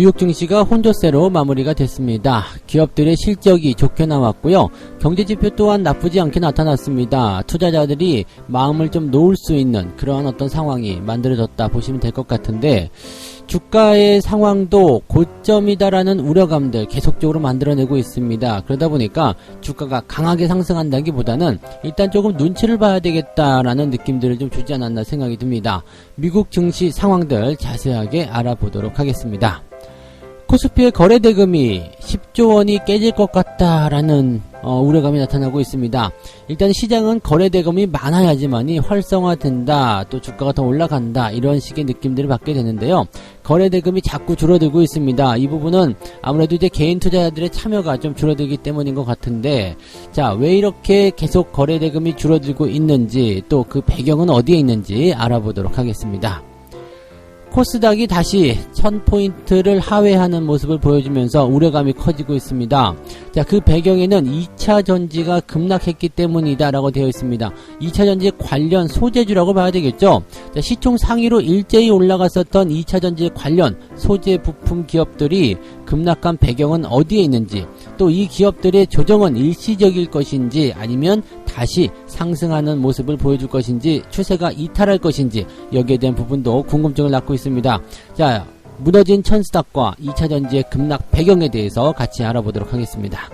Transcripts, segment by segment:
뉴욕 증시가 혼조세로 마무리가 됐습니다. 기업들의 실적이 좋게 나왔고요. 경제지표 또한 나쁘지 않게 나타났습니다. 투자자들이 마음을 좀 놓을 수 있는 그런 어떤 상황이 만들어졌다 보시면 될 것 같은데, 주가의 상황도 고점이다라는 우려감들 계속적으로 만들어내고 있습니다. 그러다 보니까 주가가 강하게 상승한다기보다는 일단 조금 눈치를 봐야 되겠다라는 느낌들을 좀 주지 않았나 생각이 듭니다. 미국 증시 상황들 자세하게 알아보도록 하겠습니다. 코스피의 거래대금이 10조 원이 깨질 것 같다라는 우려감이 나타나고 있습니다. 일단 시장은 거래대금이 많아야지만이 활성화된다, 또 주가가 더 올라간다, 이런 식의 느낌들을 받게 되는데요. 거래대금이 자꾸 줄어들고 있습니다. 이 부분은 아무래도 이제 개인 투자자들의 참여가 좀 줄어들기 때문인 것 같은데, 자, 왜 이렇게 계속 거래대금이 줄어들고 있는지, 또 그 배경은 어디에 있는지 알아보도록 하겠습니다. 코스닥이 다시 1000포인트를 하회하는 모습을 보여주면서 우려감이 커지고 있습니다. 자, 그 배경에는 2차 전지가 급락했기 때문이다 라고 되어 있습니다. 2차 전지 관련 소재주라고 봐야 되겠죠. 자, 시총 상위로 일제히 올라갔었던 2차 전지 관련 소재 부품 기업들이 급락한 배경은 어디에 있는지, 또 이 기업들의 조정은 일시적일 것인지 아니면 다시 상승하는 모습을 보여줄 것인지, 추세가 이탈할 것인지, 여기에 대한 부분도 궁금증을 낳고 있습니다. 자, 무너진 천스닥과 2차 전지의 급락 배경에 대해서 같이 알아보도록 하겠습니다.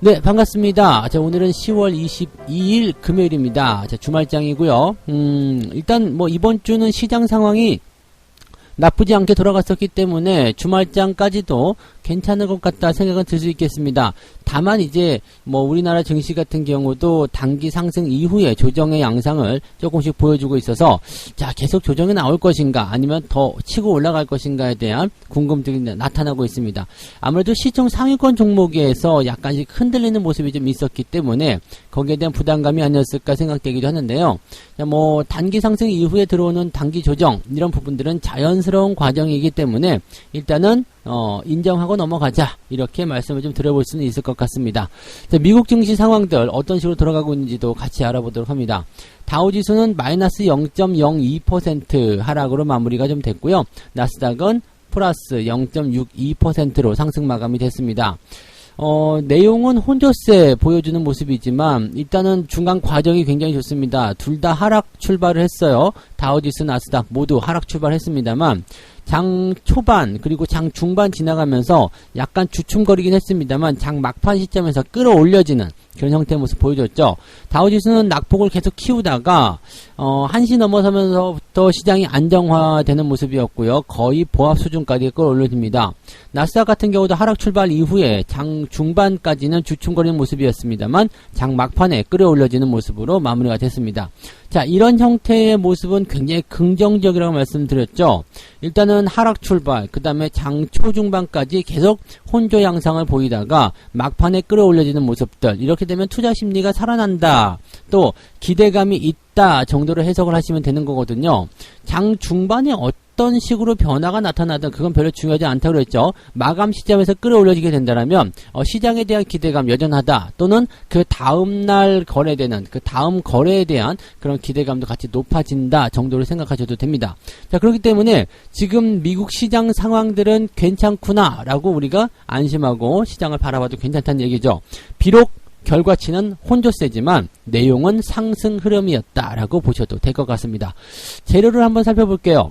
네, 반갑습니다. 자, 오늘은 10월 22일 금요일입니다. 자, 주말장이고요. 일단 뭐 이번 주는 시장 상황이 나쁘지 않게 돌아갔었기 때문에 주말장까지도 괜찮을 것 같다 생각은 들 수 있겠습니다. 다만 이제 뭐 우리나라 증시 같은 경우도 단기 상승 이후에 조정의 양상을 조금씩 보여주고 있어서, 자, 계속 조정이 나올 것인가 아니면 더 치고 올라갈 것인가에 대한 궁금증이 나타나고 있습니다. 아무래도 시총 상위권 종목에서 약간씩 흔들리는 모습이 좀 있었기 때문에 거기에 대한 부담감이 아니었을까 생각되기도 하는데요. 자, 뭐 단기 상승 이후에 들어오는 단기 조정, 이런 부분들은 자연스러운 과정이기 때문에 일단은 인정하고 넘어가자, 이렇게 말씀을 좀 드려볼 수는 있을 것 같습니다. 자, 미국 증시 상황들 어떤 식으로 돌아가고 있는지도 같이 알아보도록 합니다. 다우지수는 마이너스 0.02% 하락으로 마무리가 좀 됐고요. 나스닥은 플러스 0.62%로 상승 마감이 됐습니다. 내용은 혼조세 보여주는 모습이지만 일단은 중간 과정이 굉장히 좋습니다. 둘 다 하락 출발을 했어요. 다우지수, 나스닥 모두 하락 출발했습니다만 장 초반 그리고 장 중반 지나가면서 약간 주춤거리긴 했습니다만 장 막판 시점에서 끌어올려지는 그런 형태의 모습 보여줬죠. 다우지수는 낙폭을 계속 키우다가 1시 넘어서면서부터 시장이 안정화되는 모습이었고요. 거의 보합 수준까지 끌어올려집니다. 나스닥 같은 경우도 하락 출발 이후에 장 중반까지는 주춤거리는 모습이었습니다만 장 막판에 끌어올려지는 모습으로 마무리가 됐습니다. 자, 이런 형태의 모습은 굉장히 긍정적이라고 말씀드렸죠. 일단은 하락 출발, 그 다음에 장 초중반까지 계속 혼조 양상을 보이다가 막판에 끌어올려지는 모습들, 이렇게 되면 투자 심리가 살아난다, 또 기대감이 있다 정도로 해석을 하시면 되는 거거든요. 장 중반에 어떤 식으로 변화가 나타나든 그건 별로 중요하지 않다고 그랬죠. 마감 시점에서 끌어올려지게 된다면 시장에 대한 기대감 여전하다, 또는 그 다음날 거래되는 그 다음 거래에 대한 그런 기대감도 같이 높아진다 정도로 생각하셔도 됩니다. 자, 그렇기 때문에 지금 미국 시장 상황들은 괜찮구나 라고 우리가 안심하고 시장을 바라봐도 괜찮다는 얘기죠. 비록 결과치는 혼조세지만 내용은 상승 흐름이었다라고 보셔도 될 것 같습니다. 재료를 한번 살펴볼게요.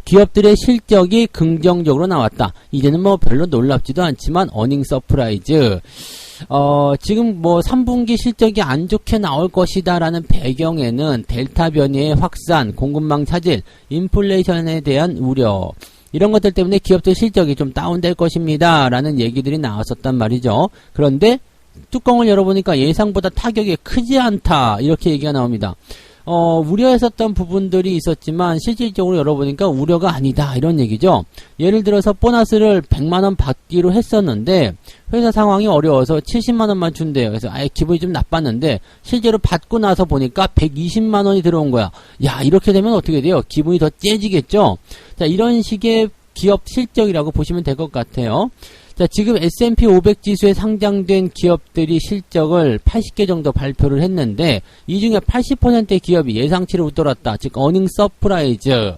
기업들의 실적이 긍정적으로 나왔다. 이제는 뭐 별로 놀랍지도 않지만 어닝 서프라이즈. 지금 뭐 3분기 실적이 안 좋게 나올 것이다 라는 배경에는 델타 변이의 확산, 공급망 차질, 인플레이션에 대한 우려, 이런 것들 때문에 기업들 실적이 좀 다운될 것입니다 라는 얘기들이 나왔었단 말이죠. 그런데 뚜껑을 열어보니까 예상보다 타격이 크지 않다, 이렇게 얘기가 나옵니다. 우려했었던 부분들이 있었지만 실질적으로 열어보니까 우려가 아니다 이런 얘기죠. 예를 들어서 보너스를 100만원 받기로 했었는데 회사 상황이 어려워서 70만원만 준대요. 그래서 아예 기분이 좀 나빴는데 실제로 받고 나서 보니까 120만원이 들어온 거야. 야, 이렇게 되면 어떻게 돼요? 기분이 더 째지겠죠. 자, 이런 식의 기업 실적이라고 보시면 될 것 같아요. 자, 지금 S&P 500 지수에 상장된 기업들이 실적을 80개 정도 발표를 했는데 이 중에 80%의 기업이 예상치를 웃돌았다. 즉 어닝 서프라이즈.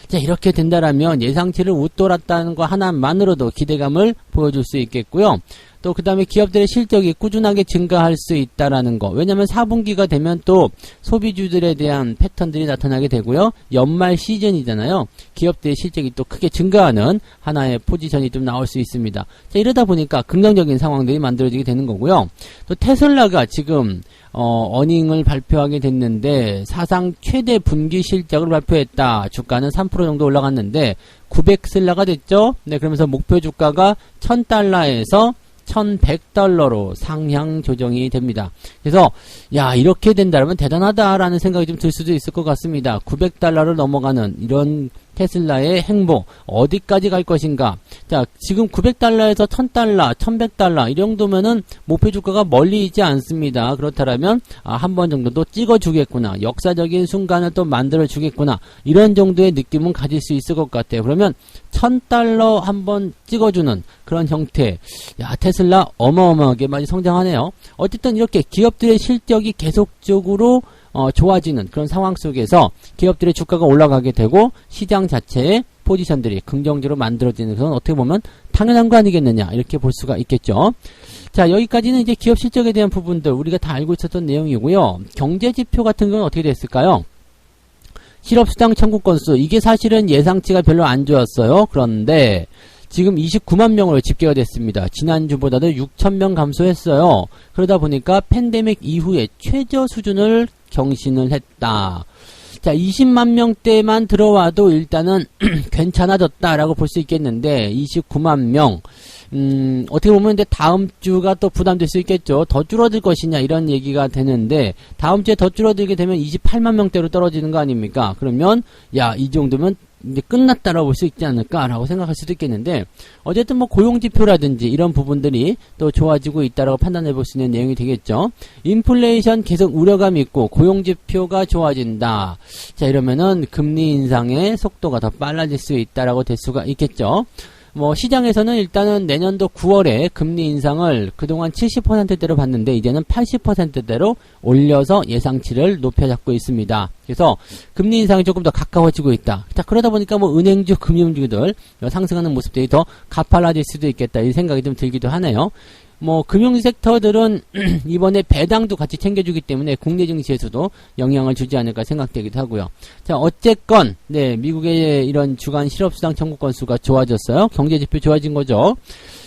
자, 이렇게 된다라면 예상치를 웃돌았다는 거 하나만으로도 기대감을 보여줄 수 있겠고요. 또 그 다음에 기업들의 실적이 꾸준하게 증가할 수 있다라는 거. 왜냐하면 4분기가 되면 또 소비주들에 대한 패턴들이 나타나게 되고요. 연말 시즌이잖아요. 기업들의 실적이 또 크게 증가하는 하나의 포지션이 좀 나올 수 있습니다. 자, 이러다 보니까 긍정적인 상황들이 만들어지게 되는 거고요. 또 테슬라가 지금 어닝을 발표하게 됐는데 사상 최대 분기 실적을 발표했다. 주가는 3% 정도 올라갔는데 900슬라가 됐죠. 네, 그러면서 목표 주가가 $1000에서 $1100로 상향 조정이 됩니다. 그래서 야, 이렇게 된다면 대단하다라는 생각이 좀 들 수도 있을 것 같습니다. $900를 넘어가는 이런 테슬라의 행보 어디까지 갈 것인가. 자, 지금 $900에서 $1000, $1100 이 정도면은 목표 주가가 멀리 있지 않습니다. 그렇다면 한 번 정도 또 찍어주겠구나. 역사적인 순간을 또 만들어주겠구나. 이런 정도의 느낌은 가질 수 있을 것 같아요. 그러면 $1000 한번 찍어주는 그런 형태. 야, 테슬라 어마어마하게 많이 성장하네요. 어쨌든 이렇게 기업들의 실적이 계속적으로 좋아지는 그런 상황 속에서 기업들의 주가가 올라가게 되고 시장 자체의 포지션들이 긍정적으로 만들어지는 것은 어떻게 보면 당연한 거 아니겠느냐 이렇게 볼 수가 있겠죠. 자, 여기까지는 이제 기업 실적에 대한 부분들 우리가 다 알고 있었던 내용이고요. 경제지표 같은 건 어떻게 됐을까요? 실업수당 청구 건수 이게 사실은 예상치가 별로 안 좋았어요. 그런데 지금 29만 명으로 집계가 됐습니다. 지난주보다도 6,000명 감소했어요. 그러다 보니까 팬데믹 이후에 최저 수준을 경신을 했다. 자, 20만 명대만 들어와도 일단은 괜찮아졌다라고 볼 수 있겠는데 29만 명. 어떻게 보면 근데 다음 주가 또 부담될 수 있겠죠. 더 줄어들 것이냐 이런 얘기가 되는데 다음 주에 더 줄어들게 되면 28만 명대로 떨어지는 거 아닙니까? 그러면 야, 이 정도면 이제 끝났다라고 볼 수 있지 않을까라고 생각할 수도 있겠는데 어쨌든 뭐 고용지표라든지 이런 부분들이 또 좋아지고 있다라고 판단해 볼 수 있는 내용이 되겠죠. 인플레이션 계속 우려감이 있고 고용지표가 좋아진다. 자, 이러면은 금리 인상의 속도가 더 빨라질 수 있다라고 될 수가 있겠죠. 뭐 시장에서는 일단은 내년도 9월에 금리 인상을 그동안 70%대로 봤는데 이제는 80%대로 올려서 예상치를 높여잡고 있습니다. 그래서 금리 인상이 조금 더 가까워지고 있다. 자, 그러다 보니까 뭐 은행주, 금융주들 상승하는 모습들이 더 가팔라질 수도 있겠다. 이 생각이 좀 들기도 하네요. 뭐 금융 섹터들은 이번에 배당도 같이 챙겨주기 때문에 국내 증시에서도 영향을 주지 않을까 생각되기도 하고요. 자, 어쨌건 네, 미국의 이런 주간 실업수당 청구 건수가 좋아졌어요. 경제지표 좋아진 거죠.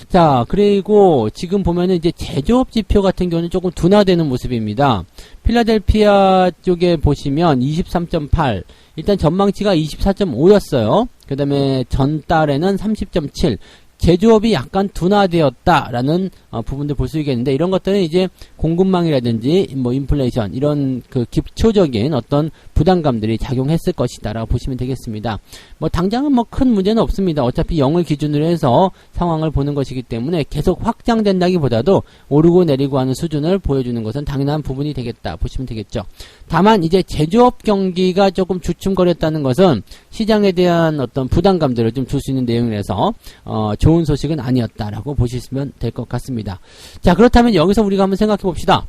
자, 그리고 지금 보면은 이제 제조업 지표 같은 경우는 조금 둔화되는 모습입니다. 필라델피아 쪽에 보시면 23.8, 일단 전망치가 24.5였어요. 그 다음에 전달에는 30.7, 제조업이 약간 둔화되었다라는 부분들 볼 수 있겠는데 이런 것들은 이제 공급망이라든지 뭐 인플레이션 이런 그 기초적인 어떤 부담감들이 작용했을 것이다라고 보시면 되겠습니다. 뭐 당장은 뭐 큰 문제는 없습니다. 어차피 0을 기준으로 해서 상황을 보는 것이기 때문에 계속 확장된다기보다도 오르고 내리고 하는 수준을 보여주는 것은 당연한 부분이 되겠다 보시면 되겠죠. 다만 이제 제조업 경기가 조금 주춤거렸다는 것은 시장에 대한 어떤 부담감들을 좀 줄 수 있는 내용이라서 좋은 소식은 아니었다라고 보시면 될 것 같습니다. 자, 그렇다면 여기서 우리가 한번 생각해 봅시다.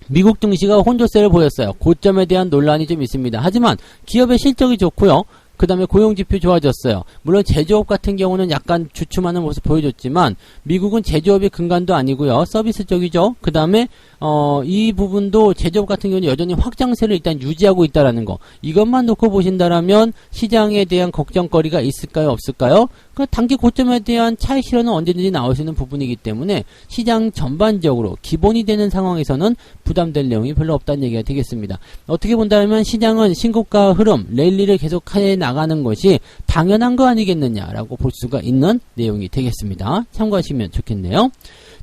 미국 증시가 혼조세를 보였어요. 고점에 대한 논란이 좀 있습니다. 하지만 기업의 실적이 좋고요. 그 다음에 고용지표 좋아졌어요. 물론 제조업 같은 경우는 약간 주춤하는 모습 보여줬지만 미국은 제조업이 근간도 아니고요. 서비스 쪽이죠. 그 다음에 이 부분도 제조업 같은 경우는 여전히 확장세를 일단 유지하고 있다라는 거. 이것만 놓고 보신다라면 시장에 대한 걱정거리가 있을까요? 없을까요? 그 단기 고점에 대한 차익 실현은 언제든지 나올 수 있는 부분이기 때문에 시장 전반적으로 기본이 되는 상황에서는 부담될 내용이 별로 없다는 얘기가 되겠습니다. 어떻게 본다면 시장은 신고가 흐름, 랠리를 계속 해 나가는 것이 당연한 거 아니겠느냐라고 볼 수가 있는 내용이 되겠습니다. 참고하시면 좋겠네요.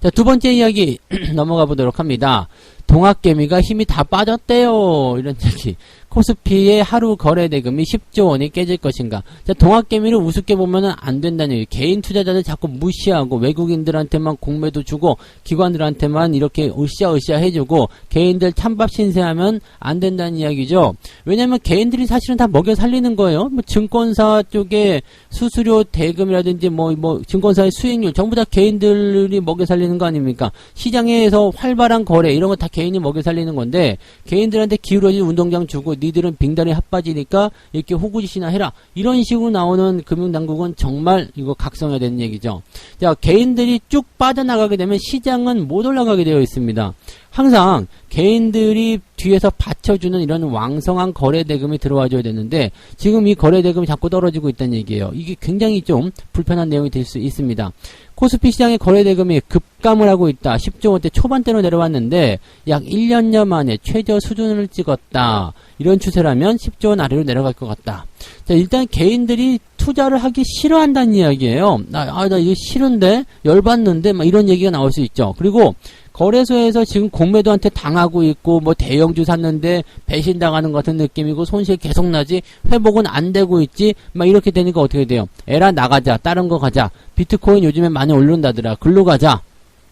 자, 두 번째 이야기 넘어가 보도록 합니다. 동학개미가 힘이 다 빠졌대요. 이런 얘기. 코스피의 하루 거래 대금이 10조 원이 깨질 것인가. 자, 동학개미를 우습게 보면은 안 된다는 얘기. 개인 투자자들 자꾸 무시하고 외국인들한테만 공매도 주고 기관들한테만 이렇게 으쌰으쌰 해주고 개인들 찬밥 신세하면 안 된다는 이야기죠. 왜냐면 개인들이 사실은 다 먹여 살리는 거예요. 뭐 증권사 쪽에 수수료 대금이라든지 뭐 증권사의 수익률 전부 다 개인들이 먹여 살리는 거 아닙니까? 시장에서 활발한 거래 이런 거 다 개인이 먹여 살리는 건데 개인들한테 기울어진 운동장 주고 니들은 빙단에 핫바지니까 이렇게 호구짓이나 해라. 이런 식으로 나오는 금융당국은 정말 이거 각성해야 되는 얘기죠. 자, 개인들이 쭉 빠져나가게 되면 시장은 못 올라가게 되어 있습니다. 항상 개인들이 뒤에서 받쳐주는 이런 왕성한 거래대금이 들어와줘야 되는데 지금 이 거래대금이 자꾸 떨어지고 있다는 얘기예요. 이게 굉장히 좀 불편한 내용이 될 수 있습니다. 코스피 시장의 거래대금이 급감을 하고 있다. 10조 원대 초반대로 내려왔는데 약 1년여 만에 최저 수준을 찍었다. 이런 추세라면 10조 원 아래로 내려갈 것 같다. 자, 일단 개인들이 투자를 하기 싫어한다는 이야기예요. 나 이거 싫은데 열받는데 막 이런 얘기가 나올 수 있죠. 그리고 거래소에서 지금 공매도한테 당하고 있고 뭐 대형주 샀는데 배신당하는 것 같은 느낌이고 손실 계속 나지 회복은 안 되고 있지 막 이렇게 되니까 어떻게 돼요? 에라 나가자 다른 거 가자 비트코인 요즘에 많이 오른다더라 글로 가자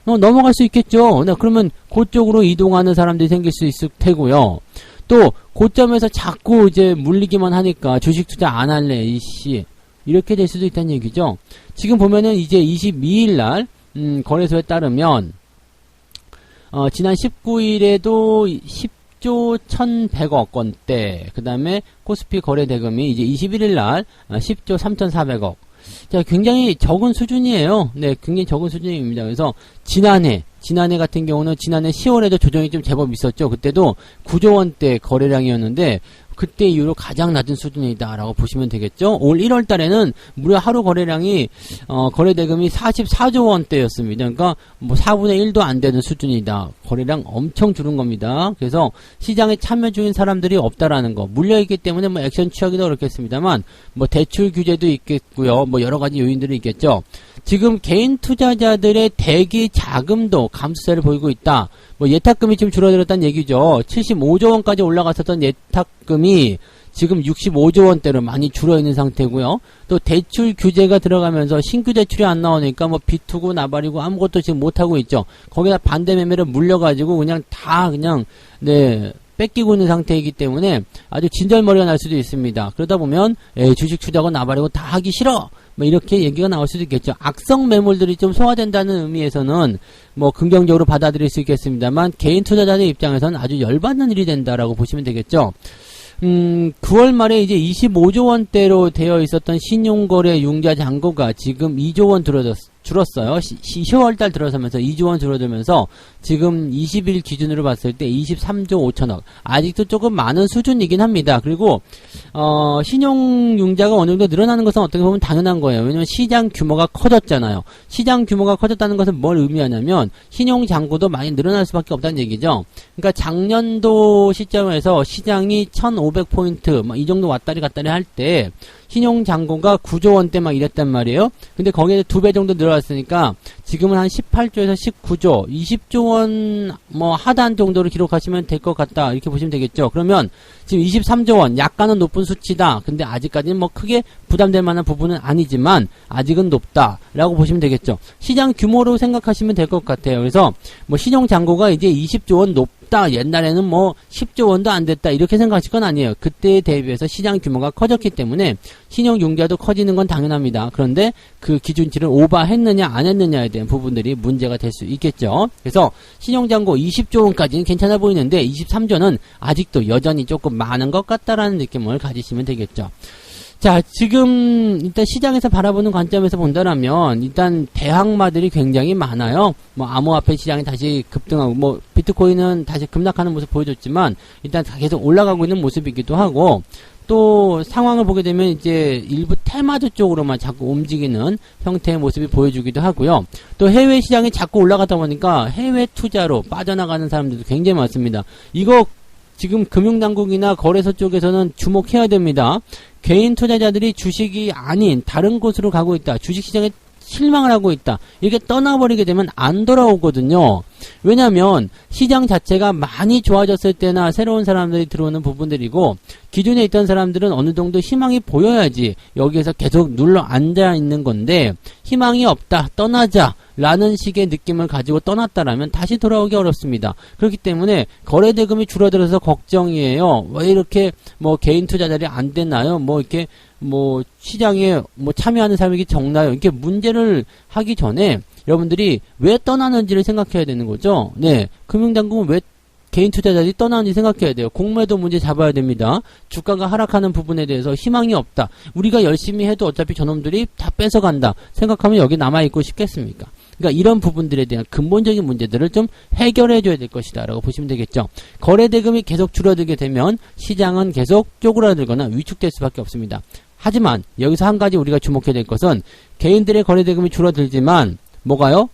넘어갈 수 있겠죠. 그러면 그쪽으로 이동하는 사람들이 생길 수 있을 테고요. 또 고점에서 자꾸 이제 물리기만 하니까 주식 투자 안 할래 이씨 이렇게 될 수도 있다는 얘기죠. 지금 보면은 이제 22일 날 거래소에 따르면 지난 19일에도 10조 1100억 원대, 그 다음에 코스피 거래 대금이 이제 21일 날 10조 3400억. 자, 굉장히 적은 수준이에요. 네, 굉장히 적은 수준입니다. 그래서 지난해 같은 경우는 지난해 10월에도 조정이 좀 제법 있었죠. 그때도 9조 원대 거래량이었는데 그때 이후로 가장 낮은 수준이다라고 보시면 되겠죠. 올 1월 달에는 무려 하루 거래량이 거래 대금이 44조 원대였습니다. 그러니까 뭐 4분의 1도 안 되는 수준이다. 거래량 엄청 줄은 겁니다. 그래서 시장에 참여 중인 사람들이 없다라는 거. 물려 있기 때문에 뭐 액션 취하기도 어렵겠습니다만 뭐 대출 규제도 있겠고요. 뭐 여러 가지 요인들이 있겠죠. 지금 개인 투자자들의 대기 자금도 감소세를 보이고 있다. 뭐 예탁금이 좀 줄어들었다는 얘기죠. 75조 원까지 올라갔었던 예탁금이 지금 65조 원대로 많이 줄어있는 상태고요. 또 대출 규제가 들어가면서 신규 대출이 안 나오니까 뭐 비투고 나발이고 아무것도 지금 못하고 있죠. 거기다 반대 매매를 물려가지고 그냥 다 뺏기고 있는 상태이기 때문에 아주 진절머리가 날 수도 있습니다. 그러다 보면 주식 투자고 나발이고 다 하기 싫어 뭐 이렇게 얘기가 나올 수도 있겠죠. 악성 매물들이 좀 소화된다는 의미에서는 뭐 긍정적으로 받아들일 수 있겠습니다만 개인 투자자들 입장에서는 아주 열받는 일이 된다라고 보시면 되겠죠. 9월 말에 이제 25조 원대로 되어 있었던 신용거래 융자 잔고가 지금 2조 원 줄었어요. 10월 달 들어서면서 2조 원 줄어들면서 지금 20일 기준으로 봤을 때 23조 5천억. 아직도 조금 많은 수준이긴 합니다. 그리고 신용융자가 어느 정도 늘어나는 것은 어떻게 보면 당연한 거예요. 왜냐면 시장 규모가 커졌잖아요. 시장 규모가 커졌다는 것은 뭘 의미하냐면 신용잔고도 많이 늘어날 수밖에 없다는 얘기죠. 그러니까 작년도 시점에서 시장이 1500포인트 이 정도 왔다리 갔다리 할 때 신용잔고가 9조 원대 막 이랬단 말이에요. 근데 거기에 2배 정도 늘어났으니까 지금은 한 18조에서 19조, 20조 원 뭐 하단 정도를 기록하시면 될 것 같다. 이렇게 보시면 되겠죠. 그러면 지금 23조 원, 약간은 높은 수치다. 근데 아직까지는 뭐 크게 부담될 만한 부분은 아니지만 아직은 높다라고 보시면 되겠죠. 시장 규모로 생각하시면 될 것 같아요. 그래서 뭐 신용잔고가 이제 20조 원 높다. 옛날에는 뭐 10조 원도 안 됐다. 이렇게 생각하실 건 아니에요. 그때에 대비해서 시장 규모가 커졌기 때문에 신용융자도 커지는 건 당연합니다. 그런데 그 기준치를 오버했느냐 안 했느냐에 대한 부분들이 문제가 될 수 있겠죠. 그래서 신용잔고 20조 원까지는 괜찮아 보이는데 23조는 아직도 여전히 조금 많은 것 같다라는 느낌을 가지시면 되겠죠. 자, 지금 일단 시장에서 바라보는 관점에서 본다라면 일단 대항마들이 굉장히 많아요. 뭐 암호화폐 시장이 다시 급등하고 뭐 비트코인은 다시 급락하는 모습 보여줬지만 일단 계속 올라가고 있는 모습이기도 하고 또 상황을 보게 되면 이제 일부 테마주 쪽으로만 자꾸 움직이는 형태의 모습이 보여주기도 하고요. 또 해외 시장이 자꾸 올라가다 보니까 해외 투자로 빠져나가는 사람들도 굉장히 많습니다. 이거 지금 금융당국이나 거래소 쪽에서는 주목해야 됩니다. 개인 투자자들이 주식이 아닌 다른 곳으로 가고 있다. 주식시장에 실망을 하고 있다. 이렇게 떠나버리게 되면 안 돌아오거든요. 왜냐하면 시장 자체가 많이 좋아졌을 때나 새로운 사람들이 들어오는 부분들이고 기존에 있던 사람들은 어느 정도 희망이 보여야지 여기에서 계속 눌러 앉아 있는 건데 희망이 없다. 떠나자. 라는 식의 느낌을 가지고 떠났다라면 다시 돌아오기 어렵습니다. 그렇기 때문에 거래대금이 줄어들어서 걱정이에요. 왜 이렇게 뭐 개인 투자자들이 안 됐나요? 뭐 이렇게 뭐 시장에 뭐 참여하는 사람이 적나요? 이렇게 문제를 하기 전에 여러분들이 왜 떠나는지를 생각해야 되는 거죠. 네. 금융당국은 왜 개인 투자자들이 떠나는지 생각해야 돼요. 공매도 문제 잡아야 됩니다. 주가가 하락하는 부분에 대해서 희망이 없다. 우리가 열심히 해도 어차피 저놈들이 다 뺏어간다. 생각하면 여기 남아있고 싶겠습니까? 그러니까 이런 부분들에 대한 근본적인 문제들을 좀 해결해줘야 될 것이다 라고 보시면 되겠죠. 거래대금이 계속 줄어들게 되면 시장은 계속 쪼그라들거나 위축될 수밖에 없습니다. 하지만 여기서 한 가지 우리가 주목해야 될 것은 개인들의 거래대금이 줄어들지만 뭐가요?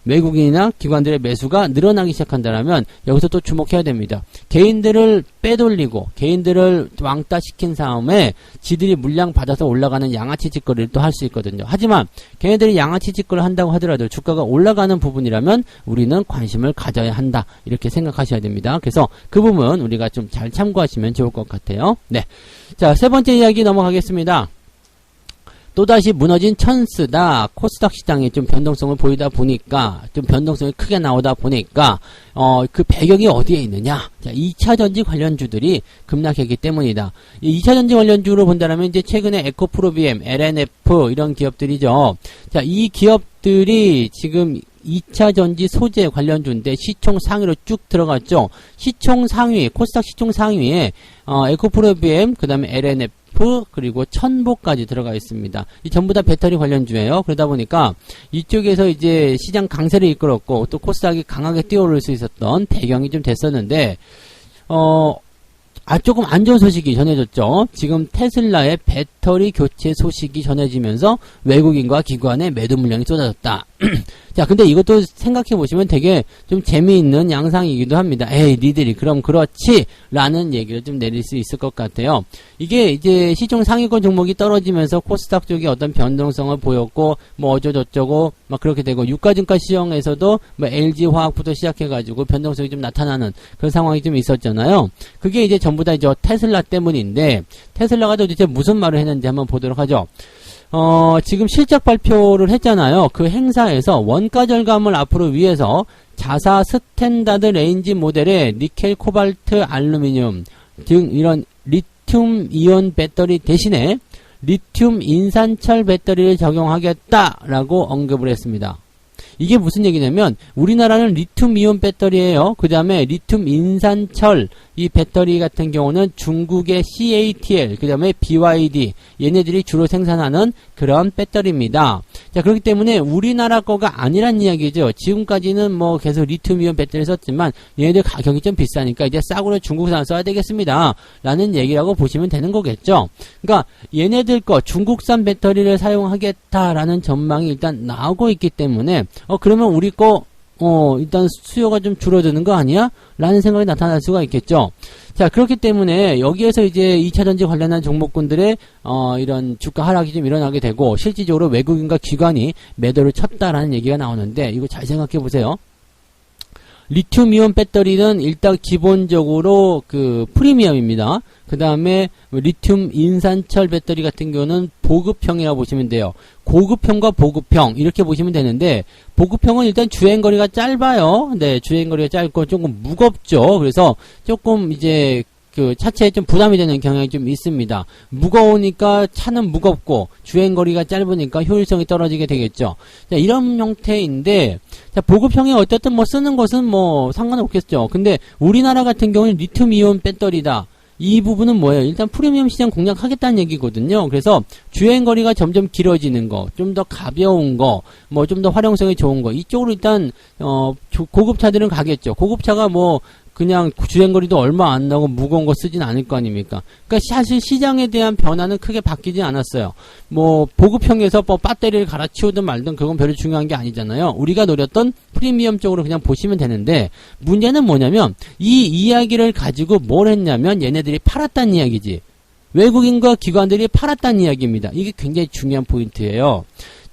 외국인이나 기관들의 매수가 늘어나기 시작한다면 여기서 또 주목해야 됩니다. 개인들을 빼돌리고 개인들을 왕따시킨 다음에 지들이 물량 받아서 올라가는 양아치 짓거리를 또 할 수 있거든요. 하지만 개인들이 양아치 짓거리를 한다고 하더라도 주가가 올라가는 부분이라면 우리는 관심을 가져야 한다. 이렇게 생각하셔야 됩니다. 그래서 그 부분 우리가 좀 잘 참고하시면 좋을 것 같아요. 네. 자, 세 번째 이야기 넘어가겠습니다. 또다시 무너진 천스다. 코스닥 시장에 좀 변동성을 보이다 보니까, 좀 변동성이 크게 나오다 보니까, 그 배경이 어디에 있느냐? 자, 2차전지 관련주들이 급락했기 때문이다. 이 2차전지 관련주로 본다면 이제 최근에 에코프로비엠, LNF 이런 기업들이죠. 자, 이 기업들이 지금 2차전지 소재 관련주인데 시총 상위로 쭉 들어갔죠. 시총 상위, 코스닥 시총 상위에 에코프로비엠, 그 다음에 LNF, 그리고 천보까지 들어가 있습니다. 이 전부 다 배터리 관련주예요. 그러다 보니까 이쪽에서 이제 시장 강세를 이끌었고 또 코스닥이 강하게 뛰어오를 수 있었던 배경이 좀 됐었는데 조금 안 좋은 소식이 전해졌죠. 지금 테슬라의 배터리 교체 소식이 전해지면서 외국인과 기관의 매도 물량이 쏟아졌다. 자, 근데 이것도 생각해보시면 되게 좀 재미있는 양상이기도 합니다. 에이, 니들이 그럼 그렇지! 라는 얘기를 좀 내릴 수 있을 것 같아요. 이게 이제 시총 상위권 종목이 떨어지면서 코스닥 쪽에 어떤 변동성을 보였고, 뭐 어쩌고저쩌고, 막 그렇게 되고, 유가증가 시장에서도 뭐 LG화학부터 시작해가지고 변동성이 좀 나타나는 그런 상황이 좀 있었잖아요. 그게 이제 전부 다 이제 테슬라 때문인데, 테슬라가 도대체 무슨 말을 했는지 한번 보도록 하죠. 지금 실적 발표를 했잖아요. 그 행사에서 원가 절감을 앞으로 위해서 자사 스탠다드 레인지 모델의 니켈, 코발트, 알루미늄 등 이런 리튬 이온 배터리 대신에 리튬 인산철 배터리를 적용하겠다라고 언급을 했습니다. 이게 무슨 얘기냐면 우리나라는 리튬 이온 배터리예요. 그 다음에 리튬 인산철 이 배터리 같은 경우는 중국의 CATL 그 다음에 BYD 얘네들이 주로 생산하는 그런 배터리입니다. 자, 그렇기 때문에 우리나라 거가 아니란 이야기죠. 지금까지는 뭐 계속 리튬 이온 배터리 썼지만 얘네들 가격이 좀 비싸니까 이제 싸구려 중국산 써야 되겠습니다. 라는 얘기라고 보시면 되는 거겠죠. 그러니까 얘네들 거 중국산 배터리를 사용하겠다라는 전망이 일단 나오고 있기 때문에 그러면 우리 거 일단 수요가 좀 줄어드는 거 아니야? 라는 생각이 나타날 수가 있겠죠. 자, 그렇기 때문에 여기에서 이제 2차전지 관련한 종목군들의 이런 주가 하락이 좀 일어나게 되고 실질적으로 외국인과 기관이 매도를 쳤다라는 얘기가 나오는데 이거 잘 생각해 보세요. 리튬 이온 배터리는 일단 기본적으로 그 프리미엄입니다. 그 다음에 리튬 인산철 배터리 같은 경우는 보급형이라고 보시면 돼요. 고급형과 보급형 이렇게 보시면 되는데 보급형은 일단 주행거리가 짧아요. 네, 주행거리가 짧고 조금 무겁죠. 그래서 조금 이제 그 차체에 좀 부담이 되는 경향이 좀 있습니다. 무거우니까 차는 무겁고 주행거리가 짧으니까 효율성이 떨어지게 되겠죠. 자, 이런 형태인데 자, 보급형이 어쨌든 뭐 쓰는 것은 뭐 상관없겠죠. 근데 우리나라 같은 경우는 리튬 이온 배터리다. 이 부분은 뭐예요? 일단 프리미엄 시장 공략하겠다는 얘기거든요. 그래서 주행거리가 점점 길어지는 거, 좀 더 가벼운 거, 뭐 좀 더 활용성이 좋은 거 이쪽으로 일단 고급차들은 가겠죠. 고급차가 뭐 그냥 주행거리도 얼마 안 나고 무거운 거 쓰진 않을 거 아닙니까? 그러니까 사실 시장에 대한 변화는 크게 바뀌지 않았어요. 뭐 보급형에서 뭐 배터리를 갈아치우든 말든 그건 별로 중요한 게 아니잖아요. 우리가 노렸던 프리미엄 쪽으로 그냥 보시면 되는데 문제는 뭐냐면 이 이야기를 가지고 뭘 했냐면 얘네들이 팔았다는 이야기지. 외국인과 기관들이 팔았다는 이야기입니다. 이게 굉장히 중요한 포인트예요.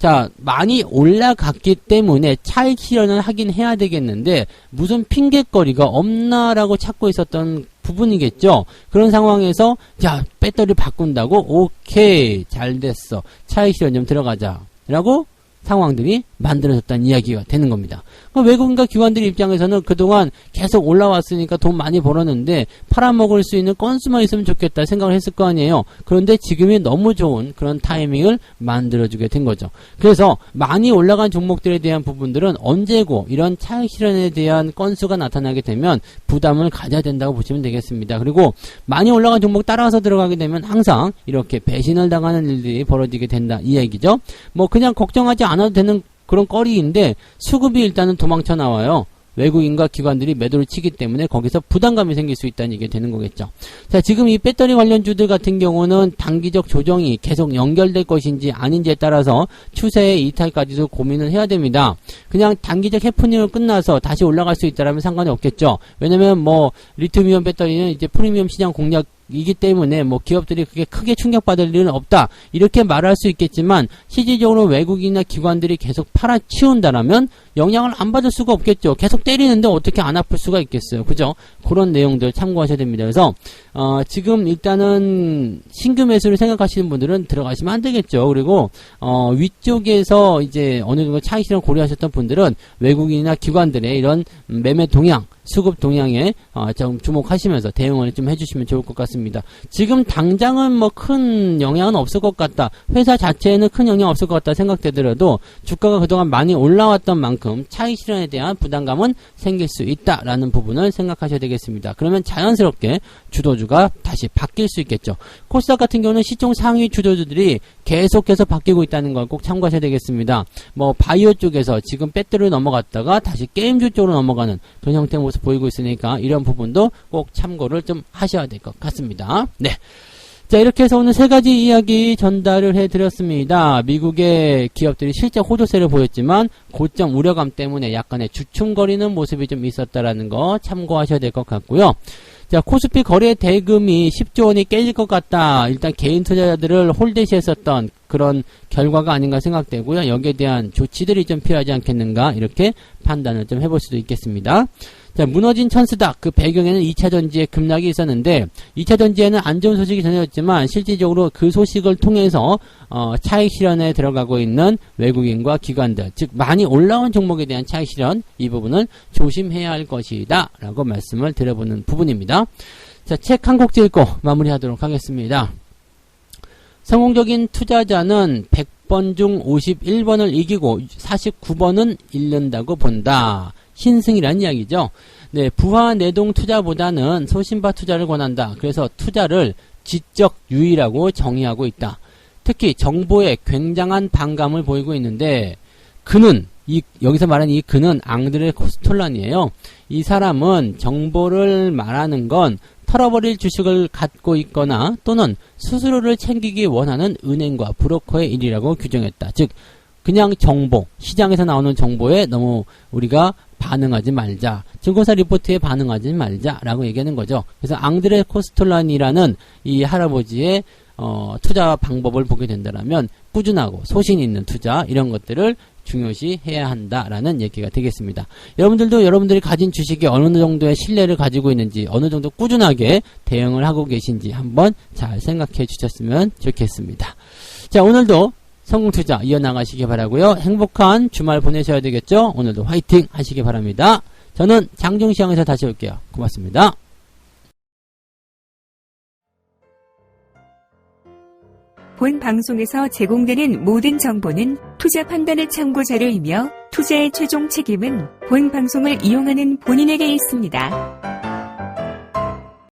자, 많이 올라갔기 때문에 차익 실현을 하긴 해야 되겠는데 무슨 핑계거리가 없나라고 찾고 있었던 부분이겠죠. 그런 상황에서 자, 배터리 바꾼다고 오케이 잘 됐어. 차익 실현 좀 들어가자 라고 상황들이 만들어졌다는 이야기가 되는 겁니다. 외국인과 기관들 입장에서는 그동안 계속 올라왔으니까 돈 많이 벌었는데 팔아먹을 수 있는 건수만 있으면 좋겠다 생각을 했을 거 아니에요. 그런데 지금이 너무 좋은 그런 타이밍을 만들어주게 된 거죠. 그래서 많이 올라간 종목들에 대한 부분들은 언제고 이런 차익 실현에 대한 건수가 나타나게 되면 부담을 가져야 된다고 보시면 되겠습니다. 그리고 많이 올라간 종목 따라서 들어가게 되면 항상 이렇게 배신을 당하는 일들이 벌어지게 된다 이 얘기죠. 뭐 그냥 걱정하지 않아도 되는 그런 거리인데 수급이 일단은 도망쳐 나와요. 외국인과 기관들이 매도를 치기 때문에 거기서 부담감이 생길 수 있다는 얘기가 되는 거겠죠. 자, 지금 이 배터리 관련주들 같은 경우는 단기적 조정이 계속 연결될 것인지 아닌지에 따라서 추세의 이탈까지도 고민을 해야 됩니다. 그냥 단기적 해프닝을 끝나서 다시 올라갈 수 있다라면 상관이 없겠죠. 왜냐면 뭐 리튬이온 배터리는 이제 프리미엄 시장 공략 이기 때문에 뭐 기업들이 그게 크게 충격받을 일은 없다 이렇게 말할 수 있겠지만 실질적으로 외국인이나 기관들이 계속 팔아치운다라면 영향을 안 받을 수가 없겠죠. 계속 때리는데 어떻게 안 아플 수가 있겠어요. 그죠? 그런 내용들 참고하셔야 됩니다. 그래서 지금 일단은 신규 매수를 생각하시는 분들은 들어가시면 안 되겠죠. 그리고 위쪽에서 이제 어느 정도 차익 실현 고려하셨던 분들은 외국인이나 기관들의 이런 매매 동향 수급 동향에 좀 주목하시면서 대응을 좀 해주시면 좋을 것 같습니다. 지금 당장은 뭐 큰 영향은 없을 것 같다. 회사 자체에는 큰 영향 없을 것 같다 생각되더라도 주가가 그동안 많이 올라왔던 만큼 차익 실현에 대한 부담감은 생길 수 있다라는 부분을 생각하셔야 되겠습니다. 그러면 자연스럽게 주도주가 다시 바뀔 수 있겠죠. 코스닥 같은 경우는 시총 상위 주도주들이 계속해서 바뀌고 있다는 걸 꼭 참고하셔야 되겠습니다. 뭐 바이오 쪽에서 지금 배터리로 넘어갔다가 다시 게임주 쪽으로 넘어가는 그런 형태의 모습 보이고 있으니까 이런 부분도 꼭 참고를 좀 하셔야 될 것 같습니다. 네. 자, 이렇게 해서 오늘 세 가지 이야기 전달을 해드렸습니다. 미국의 기업들이 실제 호조세를 보였지만 고점 우려감 때문에 약간의 주춤거리는 모습이 좀 있었다라는 거 참고하셔야 될 것 같고요. 자, 코스피 거래 대금이 10조 원이 깨질 것 같다. 일단 개인 투자자들을 홀대시했었던 그런 결과가 아닌가 생각되고요. 여기에 대한 조치들이 좀 필요하지 않겠는가 이렇게 판단을 좀 해볼 수도 있겠습니다. 자, 무너진 천스닥 그 배경에는 2차 전지의 급락이 있었는데 2차 전지에는 안 좋은 소식이 전해졌지만 실질적으로 그 소식을 통해서 차익 실현에 들어가고 있는 외국인과 기관들 즉 많이 올라온 종목에 대한 차익 실현 이 부분을 조심해야 할 것이다 라고 말씀을 드려보는 부분입니다. 자, 책 한 곡 읽고 마무리하도록 하겠습니다. 성공적인 투자자는 100번 중 51번을 이기고 49번은 잃는다고 본다. 신승이라는 이야기죠. 네, 부하 내동 투자보다는 소신바 투자를 권한다. 그래서 투자를 지적 유의라고 정의하고 있다. 특히 정보에 굉장한 반감을 보이고 있는데 그는 여기서 말하는 이 그는 앙드레 코스톨란이에요. 이 사람은 정보를 말하는 건 털어버릴 주식을 갖고 있거나 또는 수수료를 챙기기 원하는 은행과 브로커의 일이라고 규정했다. 즉 그냥 정보, 시장에서 나오는 정보에 너무 우리가 반응하지 말자. 증권사 리포트에 반응하지 말자라고 얘기하는 거죠. 그래서 앙드레 코스톨란이라는 이 할아버지의 투자 방법을 보게 된다면 꾸준하고 소신 있는 투자 이런 것들을 중요시 해야 한다라는 얘기가 되겠습니다. 여러분들도 여러분들이 가진 주식이 어느 정도의 신뢰를 가지고 있는지 어느 정도 꾸준하게 대응을 하고 계신지 한번 잘 생각해 주셨으면 좋겠습니다. 자, 오늘도 성공투자 이어나가시기 바라고요. 행복한 주말 보내셔야 되겠죠. 오늘도 화이팅 하시기 바랍니다. 저는 장중시장에서 다시 올게요. 고맙습니다. 본 방송에서 제공되는 모든 정보는 투자 판단의 참고 자료이며 투자의 최종 책임은 본 방송을 이용하는 본인에게 있습니다.